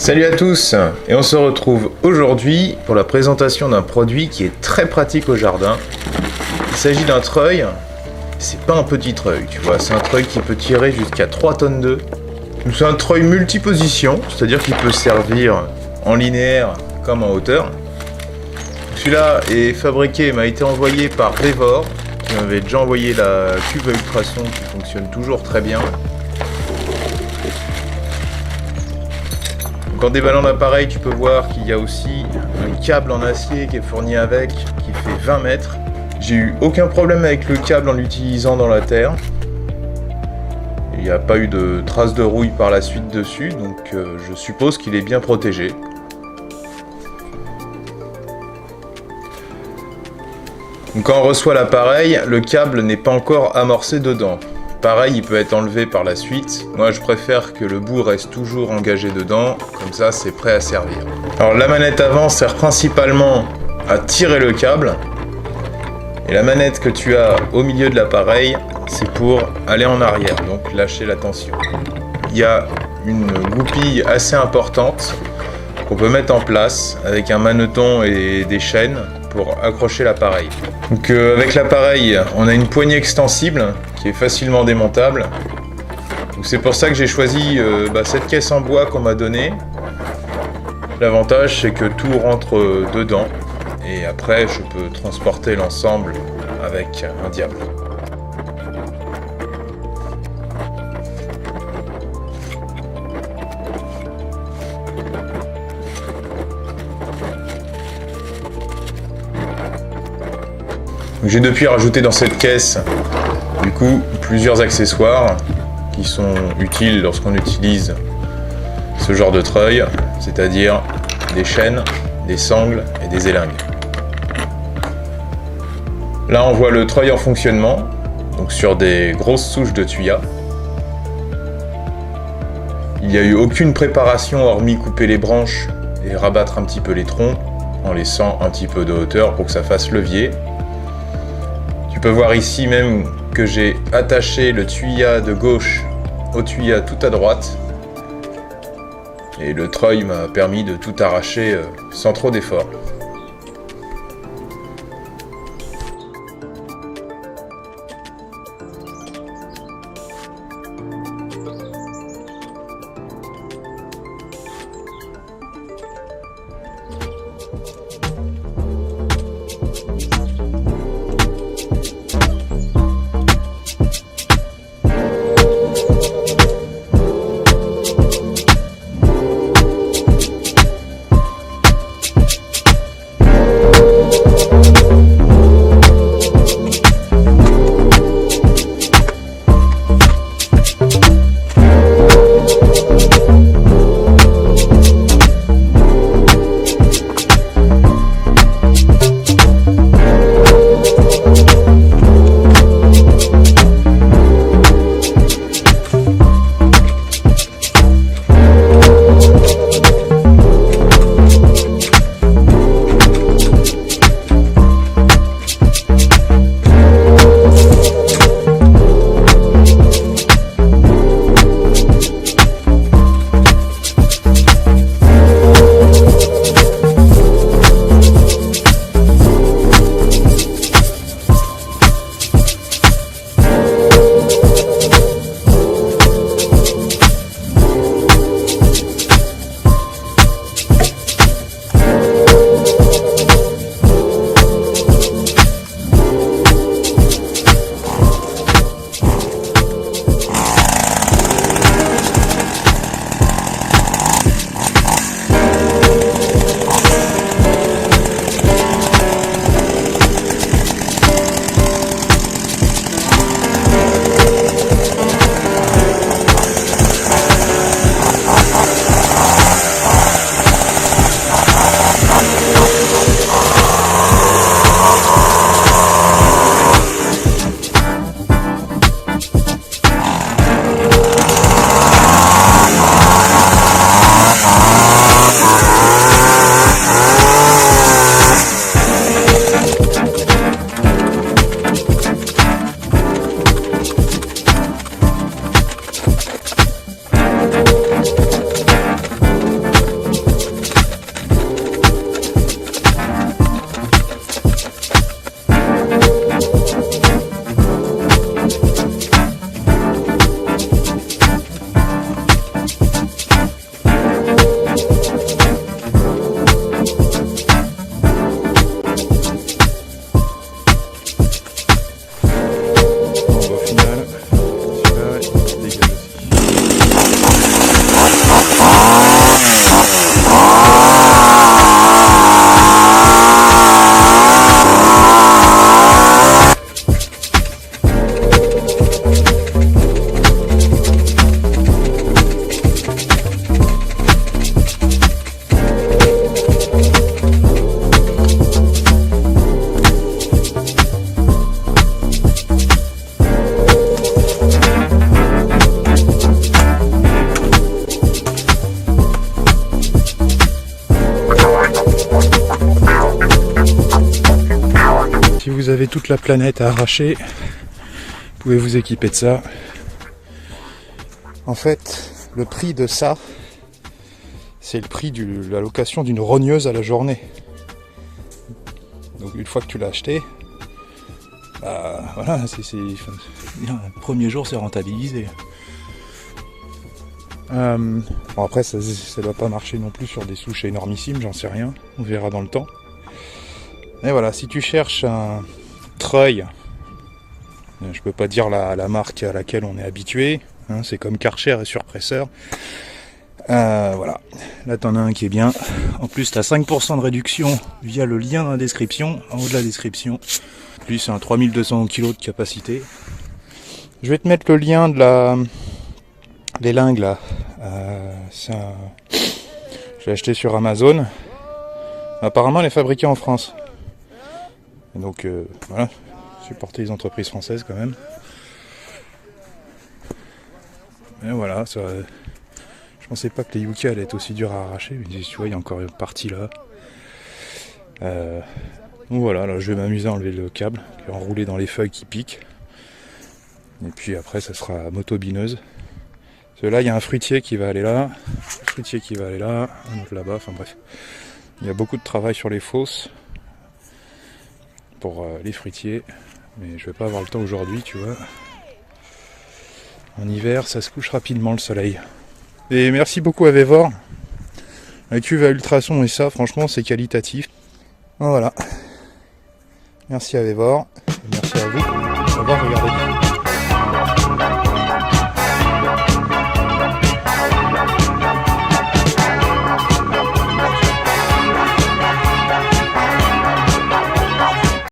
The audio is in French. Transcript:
Salut à tous, et on se retrouve aujourd'hui pour la présentation d'un produit qui est très pratique au jardin. Il s'agit d'un treuil. C'est pas un petit treuil, tu vois, c'est un treuil qui peut tirer jusqu'à 3 tonnes d'œufs. C'est un treuil multiposition, c'est-à-dire qu'il peut servir en linéaire comme en hauteur. Celui-là est fabriqué, m'a été envoyé par Vevor, qui m'avait déjà envoyé la cuve à ultrasons qui fonctionne toujours très bien. Donc en déballant l'appareil, tu peux voir qu'il y a aussi un câble en acier qui est fourni avec, qui fait 20 mètres. J'ai eu aucun problème avec le câble en l'utilisant dans la terre. Il n'y a pas eu de traces de rouille par la suite dessus, donc je suppose qu'il est bien protégé. Donc quand on reçoit l'appareil, le câble n'est pas encore amorcé dedans. Pareil, il peut être enlevé par la suite. Moi, je préfère que le bout reste toujours engagé dedans, comme ça, c'est prêt à servir. Alors, la manette avant sert principalement à tirer le câble. Et la manette que tu as au milieu de l'appareil, c'est pour aller en arrière, donc lâcher la tension. Il y a une goupille assez importante qu'on peut mettre en place avec un maneton et des chaînes pour accrocher l'appareil. Donc avec l'appareil, on a une poignée extensible qui est facilement démontable. Donc c'est pour ça que j'ai choisi cette caisse en bois qu'on m'a donnée. L'avantage, c'est que tout rentre dedans et après je peux transporter l'ensemble avec un diable. J'ai depuis rajouté dans cette caisse du coup plusieurs accessoires qui sont utiles lorsqu'on utilise ce genre de treuil, c'est-à-dire des chaînes, des sangles et des élingues. Là on voit le treuil en fonctionnement, donc sur des grosses souches de tuyas. Il n'y a eu aucune préparation hormis couper les branches et rabattre un petit peu les troncs en laissant un petit peu de hauteur pour que ça fasse levier. Tu peux voir ici même que j'ai attaché le tuyas de gauche au tuyas tout à droite. Et le treuil m'a permis de tout arracher sans trop d'effort. si vous avez toute la planète à arracher, vous pouvez vous équiper de ça. En fait, le prix de ça, c'est le prix de la location d'une rogneuse à la journée. Donc une fois que tu l'as acheté, bah voilà, le premier jour c'est rentabilisé. Bon après ça doit pas marcher non plus sur des souches énormissimes, j'en sais rien, on verra dans le temps. Mais voilà, si tu cherches un treuil, je peux pas dire la marque à laquelle on est habitué, hein, c'est comme Karcher et Surpresseur. Voilà, là t'en as un qui est bien. En plus t'as 5% de réduction via le lien dans la description, en haut de la description. Lui c'est un 3200 kg de capacité. Je vais te mettre le lien de des lingues là. Je l'ai acheté sur Amazon. Apparemment elle est fabriquée en France. Et donc voilà, supporter les entreprises françaises quand même. Et voilà, ça. Je pensais pas que les Yuka allaient être aussi durs à arracher, mais tu vois, il y a encore une partie là. Donc voilà, là je vais m'amuser à enlever le câble, et enrouler dans les feuilles qui piquent. Et puis après, ça sera motobineuse. Parce que là, il y a un fruitier qui va aller là, un fruitier qui va aller là, un autre là-bas, enfin bref. Il y a beaucoup de travail sur les fosses pour les fruitiers, mais je vais pas avoir le temps aujourd'hui, tu vois. En hiver, ça se couche rapidement le soleil. Et merci beaucoup à Vévor. La cuve à ultrasons et ça, franchement, c'est qualitatif. Voilà. Merci à Vévor. Et merci à vous d'avoir regardé.